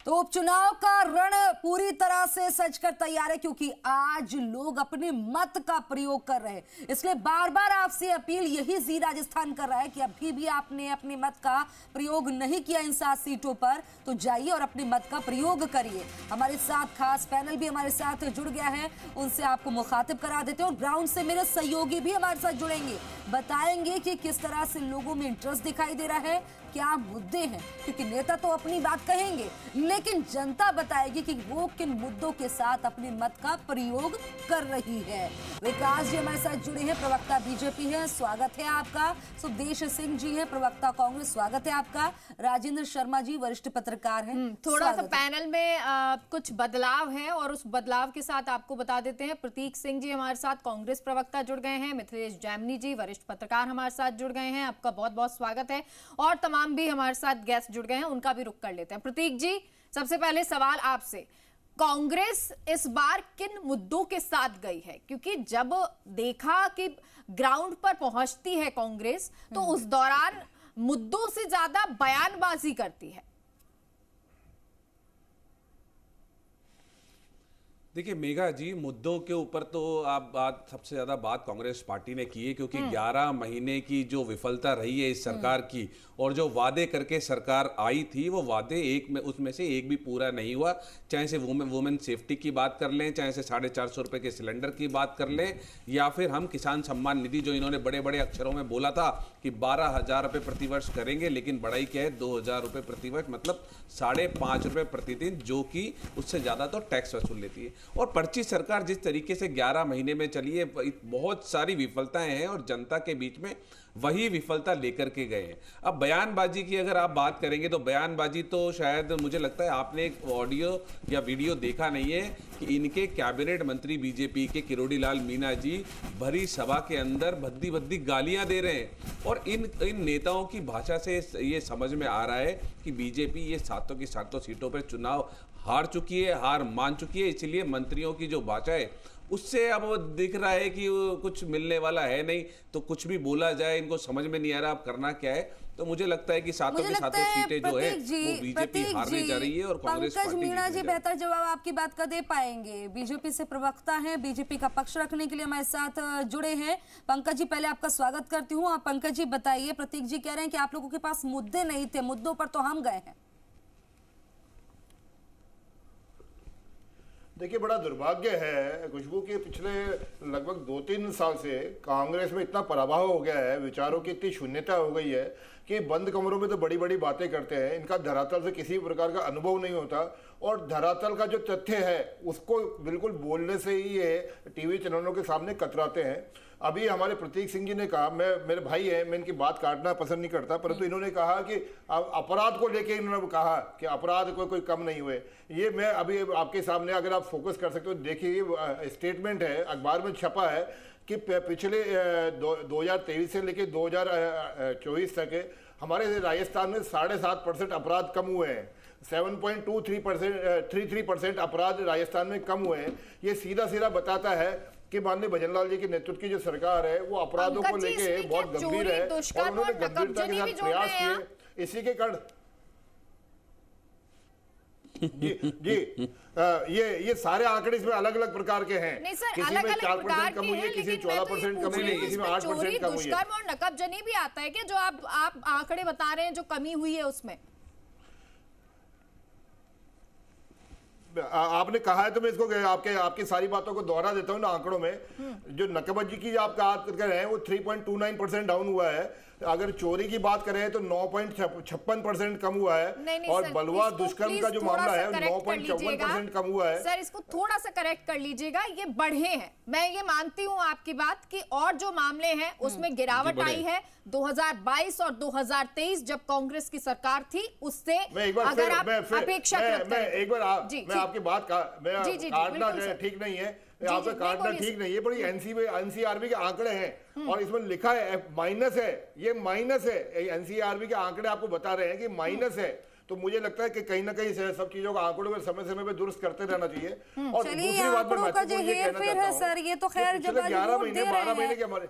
तो उपचुनाव का रण पूरी तरह से सज कर तैयार है, क्योंकि आज लोग अपने मत का प्रयोग कर रहे हैं। इसलिए बार बार आपसे अपील यही जी राजस्थान कर रहा है कि अभी भी आपने अपने मत का प्रयोग नहीं किया इन 7 सीटों पर, तो जाइए और अपने मत का प्रयोग करिए। हमारे साथ खास पैनल भी हमारे साथ जुड़ गया है, उनसे आपको मुखातिब करा देते हैं और ग्राउंड से मेरे सहयोगी भी हमारे साथ जुड़ेंगे, बताएंगे कि किस तरह से लोगों में इंटरेस्ट दिखाई दे रहा है, क्या मुद्दे हैं। क्योंकि नेता तो अपनी बात कहेंगे, लेकिन जनता बताएगी कि वो किन मुद्दों के साथ अपने मत का प्रयोग कर रही है। विकास जी हमारे साथ जुड़े हैं, प्रवक्ता बीजेपी है, स्वागत है आपका। सुखदेश सिंह जी हैं, प्रवक्ता कांग्रेस, स्वागत है आपका। राजेंद्र शर्मा जी वरिष्ठ पत्रकार हैं। थोड़ा सा पैनल में कुछ बदलाव है और उस बदलाव के साथ आपको बता देते हैं। प्रतीक सिंह जी हमारे साथ कांग्रेस प्रवक्ता जुड़ गए हैं। मिथिलेश जैमिनी जी वरिष्ठ पत्रकार हमारे साथ जुड़ गए हैं, आपका बहुत बहुत स्वागत है। और तमाम भी हमारे साथ गेस्ट जुड़ गए हैं, उनका भी रुख कर लेते हैं। प्रतीक जी, सबसे पहले सवाल आपसे, कांग्रेस इस बार किन मुद्दों के साथ गई है? क्योंकि जब देखा कि ग्राउंड पर पहुंचती है कांग्रेस, तो उस दौरान मुद्दों से ज्यादा बयानबाजी करती है। देखिए मेघा जी, मुद्दों के ऊपर तो आप सबसे ज्यादा बात कांग्रेस पार्टी ने की है, क्योंकि 11 महीने की जो विफलता रही है इस सरकार की, और जो वादे करके सरकार आई थी, वो वादे उसमें से एक भी पूरा नहीं हुआ। चाहे से वुमेन सेफ्टी की बात कर लें, चाहे से 450 रुपए के सिलेंडर की बात कर लें, या फिर हम किसान सम्मान निधि जो इन्होंने बड़े बड़े अक्षरों में बोला था कि 12,000 रुपये प्रतिवर्ष करेंगे, लेकिन बढ़ाई क्या है, 2,000 रुपये प्रतिवर्ष, मतलब 5.5 रुपये प्रतिदिन, जो कि उससे ज्यादा तो टैक्स वसूल लेती है। और पर्ची सरकार जिस तरीके से 11 महीने में चली है, बहुत सारी विफलताएं हैं और जनता के बीच में वही विफलता लेकर के गए हैं। अब बयानबाजी की अगर आप बात करेंगे, तो बयानबाजी तो शायद मुझे लगता है आपने एक ऑडियो या वीडियो देखा नहीं है कि इनके कैबिनेट मंत्री बीजेपी के किरोड़ी लाल मीणा जी भरी सभा के अंदर भद्दी भद्दी गालियां दे रहे हैं। और इन नेताओं की भाषा से ये समझ में आ रहा है कि बीजेपी ये 7 की 7 सीटों पर चुनाव हार चुकी है, हार मान चुकी है। इसलिए मंत्रियों की जो भाषा है उससे अब दिख रहा है कि कुछ मिलने वाला है नहीं, तो कुछ भी बोला जाए, इनको समझ में नहीं आ रहा अब करना क्या है। तो मुझे लगता है कि 7 की 7 सीटें जो है वो बीजेपी हारने जा रही है और कांग्रेस पार्टी मीणा जी बेहतर जवाब आपकी बात का दे पाएंगे। बीजेपी से प्रवक्ता हैं, बीजेपी का पक्ष रखने के लिए हमारे साथ जुड़े हैं। पंकज जी, पहले आपका स्वागत करती हूँ। पंकज जी बताइए, प्रतीक जी कह रहे हैं कि आप लोगों के पास मुद्दे नहीं थे, मुद्दों पर तो हम गए हैं। देखिए, बड़ा दुर्भाग्य है खुशबू के पिछले लगभग 2-3 साल से कांग्रेस में इतना पराभव हो गया है, विचारों की इतनी शून्यता हो गई है कि बंद कमरों में तो बड़ी बड़ी बातें करते हैं, इनका धरातल से किसी प्रकार का अनुभव नहीं होता। और धरातल का जो तथ्य है उसको बिल्कुल बोलने से ही ये टीवी चैनलों के सामने कतराते हैं। अभी हमारे प्रतीक सिंह जी ने कहा, मेरे भाई हैं, मैं इनकी बात काटना पसंद नहीं करता, परंतु इन्होंने कहा कि अपराध को लेके इन्होंने कहा कि अपराध कोई कम नहीं हुए। ये मैं अभी आपके सामने अगर आप फोकस कर सकते हो, देखिए स्टेटमेंट है, अखबार में छपा है कि पिछले 2023 से लेकर 2024 तक हमारे राजस्थान में 7.5% अपराध कम हुए हैं। 7.33% अपराध राजस्थान में कम हुए हैं। ये सीधा सीधा बताता है कि माननीय भजनलाल जी के नेतृत्व की जो सरकार है वो अपराधों को लेके बहुत गंभीर है और उन्होंने गंभीरता के साथ प्रयास किए। इसी के कारण जी ये सारे आंकड़े इसमें अलग अलग प्रकार के हैं। किसी में 4% कम हुई है, किसी में 14% कम हुई है, किसी में 8% कम हुई है। और नकबजनी भी आता है कि जो आप आंकड़े बता रहे हैं, जो कमी हुई है उसमें आपने कहा है, तो मैं इसको आपकी सारी बातों को दोहरा देता हूं ना। आंकड़ों में जो नकबजी की आप बात कर रहे हैं वो 3.29% डाउन हुआ है। अगर चोरी की बात करें तो 9.56% कम हुआ है। और बलवा दुष्कर्म का जो मामला है 9.54% कम हुआ है। सर, इसको थोड़ा सा करेक्ट कर लीजिएगा, ये बढ़े हैं, मैं ये मानती हूं आपकी बात कि और जो मामले हैं उसमें गिरावट आई है। 2022 और 2023 जब कांग्रेस की सरकार थी उससे अगर आप अपेक्षा करते हैं। एक बार मैं आपकी बात काटना ठीक नहीं है, आपका काटना ठीक नहीं है, पर एनसीआरबी के आंकड़े हैं और इसमें लिखा है माइनस है, ये माइनस है। एनसीआरबी के आंकड़े आपको बता रहे हैं कि माइनस है। तो मुझे लगता है कि कहीं ना कहीं सब चीजों का आंकड़ों में समय समय पे दुरुस्त करते रहना चाहिए। और दूसरी बात में सर, ये तो खैर जब 11 महीने 12 महीने के हमारे